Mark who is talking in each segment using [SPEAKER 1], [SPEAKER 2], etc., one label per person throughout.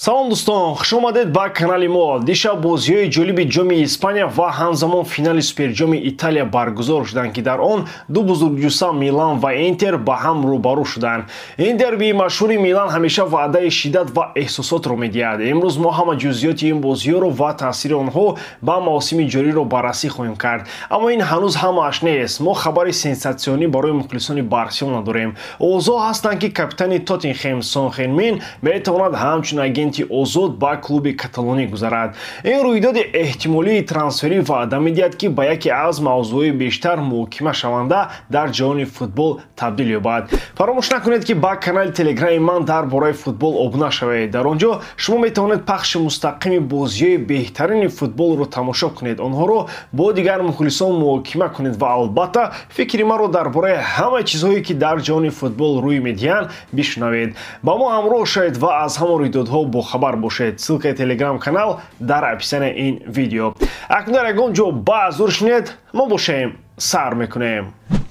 [SPEAKER 1] салом дӯстон, хуш омадед ба канали мо. дишаб бозиҳои ҷолиби ҷоми Испания ва ҳамзамон финали суперҷоми Италия баргузор шуданд ки дар он ду бузургҷуса Милан ва Интер ба ҳам рӯбарӯ шуданд. Ин дербии машҳури Милан ҳамеша ваъдаи шиддат ва эҳсосотро медиҳад. Имрӯз мо ҳама ҷузъиёти ин бозиҳоро ва таъсири онҳо ба мавсими ҷориро баррасӣ хоҳем кард. Аммо ин ҳанӯз ҳамааш нест. Мо хабари сенсатсионӣ барои мухлисони Барселона дорем. Овозҳо ҳастанд ки капитани Тоттенхем Сон Хенмин метавонад ҳамчун агенти озод ба клуби каталонӣ гузарад. Ин рӯйдоди эҳтимолии трансферӣ ваъда медиҳад ки ба яке аз мавзӯъҳои бештар муҳокима шаванда дар ҷаҳони футбол табдил ёбад. Фаромӯш накунед ки ба канали телеграми ман дар бораи футбол обуна шавед. Дар он ҷо шумо метавонед пахши мустақими бозиҳои беҳтарини футболро тамошо кунед, онҳоро бо дигар мухлисон муҳокима кунед ва албатта фикри маро дар бораи ҳама чизҳое ки дар ҷаҳони футбол рӯй медиҳанд бишунавед. Ба мо ҳамроҳ шавед ва аз ҳамон рӯйдодҳо бохабар бошед. Ссилкаи телеграм канал дар описанияи ин видео. Акнун дар ягон ҷо ба зур шунед, мо бошем сар мекунем.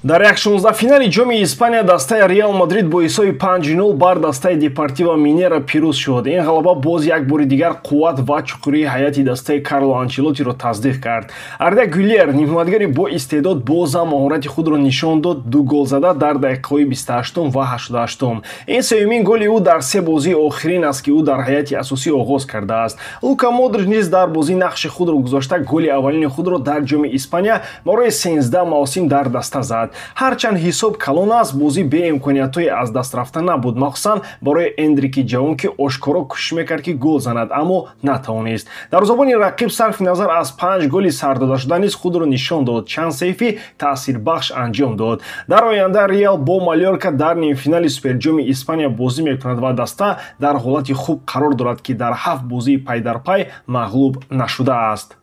[SPEAKER 1] Дар 16 финали ҷоми Испания дастаи Реал Мадрид бо ҳисоби 5-0 бар дастаи Депортиво Минера пирӯз шуд. Ин ғалаба боз як бори дигар қувват ва чуқурии ҳайати дастаи Карло Анчелотиро таздиқ кард. Арда Гюлер, нимҳиматгари бо истеъдод, бозам маҳорати худро нишон дод, ду гол зада дар дақиқаҳои 28 ва 88. Ин сеюмин голи ӯ дар се бозии охирин аст ки ӯ дар ҳайати асосӣ оғоз кардааст. Лука Модрич низ дар бозӣ нақши худро гузошта голи аввалини худро дар ҷоми Испания барои 13 мавсим дар даста зад. ҳарчанд ҳисоб калон аст, бозӣ беимкониятҳои аз даст рафта набуд, махсусан барои Эндрики ҷавон ки ошкоро кӯшиш мекард ки гол занад, аммо натавонист. Дарвозабони рақиб сарфи назар аз 5 голи сардодашуда низ худро нишон дод, чанд сейфи таъсирбахш анҷом дод. Дар оянда Реал бо Малёрка дар нимфинали суперҷоми Испания бозӣ мекунад ва даста дар ҳолати хуб қарор дорад ки дар 7 бозии пайдарпай мағлуб нашудааст.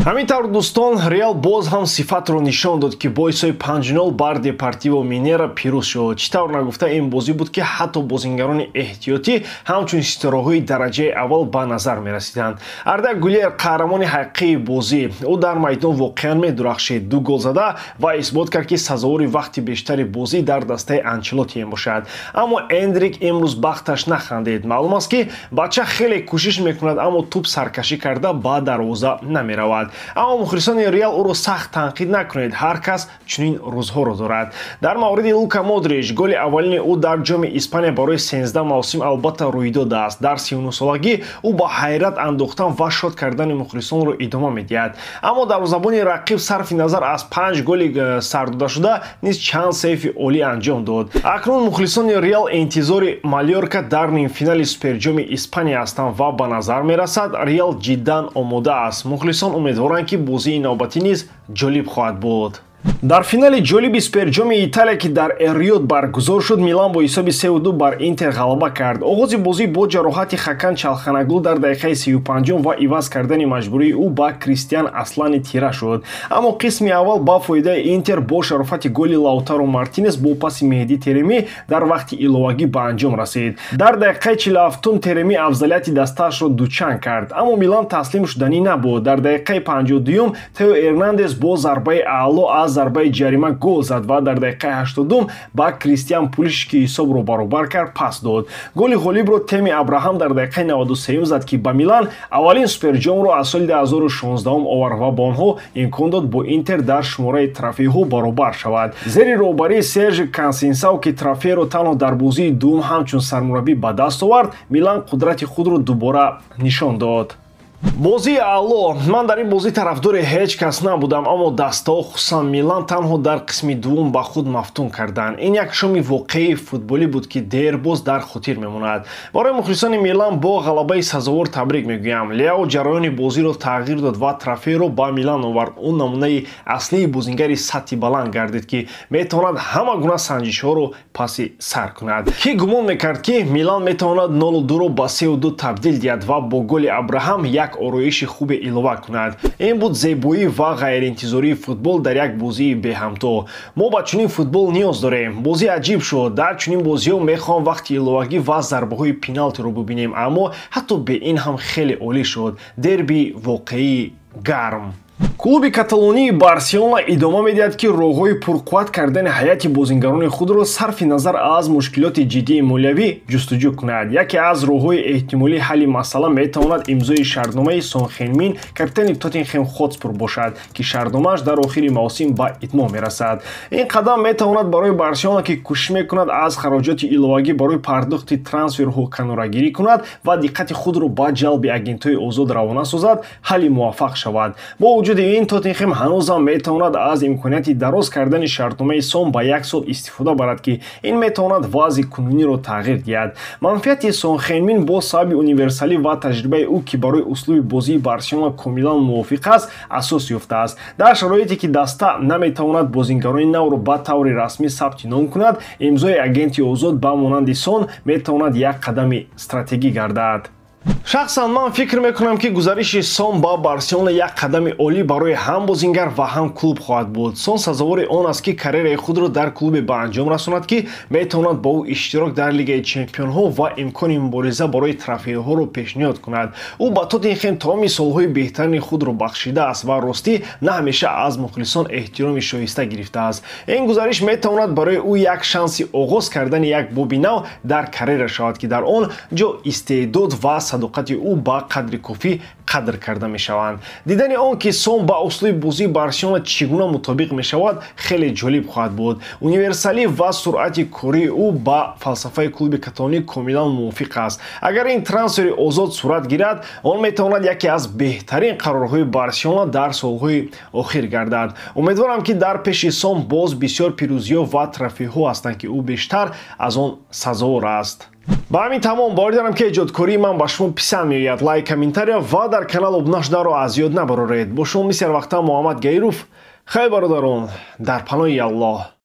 [SPEAKER 1] ҳамин тавр дӯстон, Реал боз ҳам сифатро нишон дод ки бо ҳисоби 5-0 бар Депортиво Минера пирӯз шуд. Чӣ тавр нагуфта ин бозӣ буд ки ҳатто бозингарони эҳтиётӣ ҳамчун ситораҳои дараҷаи аввал ба назар мерасиданд. Арда Гюлер қаҳрамони ҳақиқии бозӣ, ӯ дар майдон воқеан медурахшид, ду гол зада ва исбот кард ки сазовори вақти бештари бозӣ дар дастаи Анчелоти мебошад. Аммо Эндрик имрӯз бахташ нахандид. Маълум аст ки бача хеле кӯшиш мекунад, аммо туп саркашӣ карда ба дарвоза намеравад. Аммо мухлисони Реал ӯро сахт танқид накунед, ҳар кас чунин рӯзҳоро дорад. Дар мавриди Лука Модрич, голи аввалини ӯ дар ҷоми Испания барои 13 мавсим албатта рӯй додааст. Дар 39-солагӣ ӯ ба ҳайрат андохтан ва шод кардани мухлисонро идома медиҳад. Аммо дарвозабони рақиб сарфи назар аз 5 голи сардодашуда низ чанд сейфи олӣ анҷом дод. Акнун мухлисони Реал интизори Малёрка дар нимфинали суперҷоми Испания ҳастанд ва ба назар мерасад Реал ҷиддан омода аст. Мухлисон умедворанд ки бозии навбатӣ низ ҷолиб хоҳад буд. Дар финали ҷолиби суперҷоми Италия ки дар Эр-Риёд баргузор шуд, Милан бо ҳисоби 3-2 бар Интер ғалаба кард. оғози бозӣ бо ҷароҳати Хакан Чалханаглу дар дақиқаи 35 ва иваз кардани маҷбурии ӯ ба Кристиан Аслани тира шуд. Аммо қисми аввал ба фоидаи Интер бо шарофати голи Лаутаро Мартинес бо паси Меҳдӣ Тереми дар вақти иловагӣ ба анҷом расид. Дар дақиқаи 47 Тереми афзалияти дастаашро дучанд кард, аммо Милан таслим шуданӣ набуд. Дар дақиқаи 52 Тео Эрнандес бо зарбаи аъло аз зарбаи ҷарима гол зад ва дар дақиқаи 80 ба Кристиан Пулишич ки ҳисобро баробар кард пас дод. Голи ғолибро Теми Абраҳам дар дақиқаи 93 зад ки ба Милан аввалин суперҷомро аз соли 2016 овард ва ба онҳо имкон дод бо Интер дар шумораи трофеиҳо баробар шавад. Зери роҳбарии Серж Консейсао ки трофееро танҳо дар бозии дуввум ҳамчун сармураббӣ ба даст овард, Милан қудрати худро дубора нишон дод. бозии аъло. Ман дар ин бозӣ тарафдори ҳеҷ кас набудам, аммо дастаҳо хусусан Милан танҳо дар қисми дуввум ба худ мафтун карданд. Ин як шоми воқеии футболӣ буд ки дер боз дар хотир мемонад. барои мухлисони Милан бо ғалабаи сазовор табрик мегӯям. Леао ҷараёни бозиро тағйир дод ва трофееро ба Милан овард. ӯ намунаи аслии бозингари сатҳи баланд гардид ки метавонад ҳама гуна санҷишҳоро паси сар кунад. Ки гумон мекард ки Милан метавонад 0-2-ро ба 3-2 табдил диҳад ва бо голи Абраҳам як ороиши хубе илова кунад. Ин буд зебоӣ ва ғайриинтизории футбол дар як бозии беҳамто. Мо ба чунин футбол ниёз дорем. Бозӣ аҷиб шуд. Дар чунин бозиҳо мехоҳам вақти иловагӣ ва зарбаҳои пеналтиро бубинем, аммо ҳатто бе ин ҳам хеле олӣ шуд. Дерби воқеӣ гарм. клуби каталонии Барселона идома медиҳад ки роҳҳои пурқувват кардани ҳайати бозингарони худро сарфи назар аз мушкилоти ҷиддии молиявӣ ҷустуҷӯ кунад. Яке аз роҳҳои эҳтимолии ҳалли масъала метавонад имзои шартномаи Сон Хенмин капитани Тоттенхем Хотспур бошад, ки шартномааш дар охири мавсим ба итмом мерасад. Ин қадам метавонад барои Барселона, ки кӯшиш мекунад аз хароҷоти иловагӣ барои пардохти трансферҳо канорагирӣ кунад ва диққати худро ба ҷалби агентҳои озод равона созад, ҳалли муваффақ шавад. Бо вуҷуди ин Тоттенхем ҳанӯзам метавонад аз имконияти дароз кардани шартномаи Сон ба 1 сол истифода барад, ки ин метавонад вазъи кунуниро тағйир диҳад. Манфиати Сон Хенмин бо сабаби универсалӣ ва таҷрибаи ӯ, ки барои услуби бозии Барселона комилан мувофиқ аст, асос ёфтааст. Дар шароите ки даста наметавонад бозингарони навро ба таври расмӣ сабти ном кунад, имзои агенти озод ба монанди Сон метавонад як қадами стратегӣ гардад. шахсан ман фикр мекунам, ки гузариши Сон ба Барселона як қадами олӣ барои ҳам бозингар ва ҳам клуб хоҳад буд. Сон сазовори он аст, ки карьераи худро дар клубе ба анҷом расонад, ки метавонад ба ӯ иштирок дар Лигаи Чемпионҳо ва имкони мубориза барои трофеиҳоро пешниҳод кунад. Ӯ ба Тоттенхем тамоми солҳои беҳтарини худро бахшидааст ва ростӣ на ҳамеша аз мухлисон эҳтироми шоиста гирифтааст. Ин гузариш метавонад барои ӯ як шанси оғоз кардани як боби нав дар карьера шавад, ки дар он ҷо истеъдод ва садоқати ӯ ба қадри кофӣ қадр карда мешаванд. Дидани он, ки Сон ба услуби бозии Барселона чӣ гуна мутобиқ мешавад, хеле ҷолиб хоҳад буд. Универсалӣ ва суръати кории ӯ ба фалсафаи клуби каталонӣ комилан мувофиқ аст. Агар ин трансфери озод сурат гирад, он метавонад яке аз беҳтарин қарорҳои Барселона дар солҳои охир гардад. Умедворам, ки дар пеши Сон боз бисёр пирӯзиҳо ва трофеиҳо ҳастанд, ки ӯ бештар аз он сазовор аст. ба ҳамин тамом бовар дорам, ки эҷодкории ман ба шумо писанд меояд. Лайк, комментария ва дар канал обуна шуданро аз ёд набароред. Бо шумо мисли ҳар вақта Муҳаммад Гаиров. Хай бародарон, дар паноҳи Аллоҳ.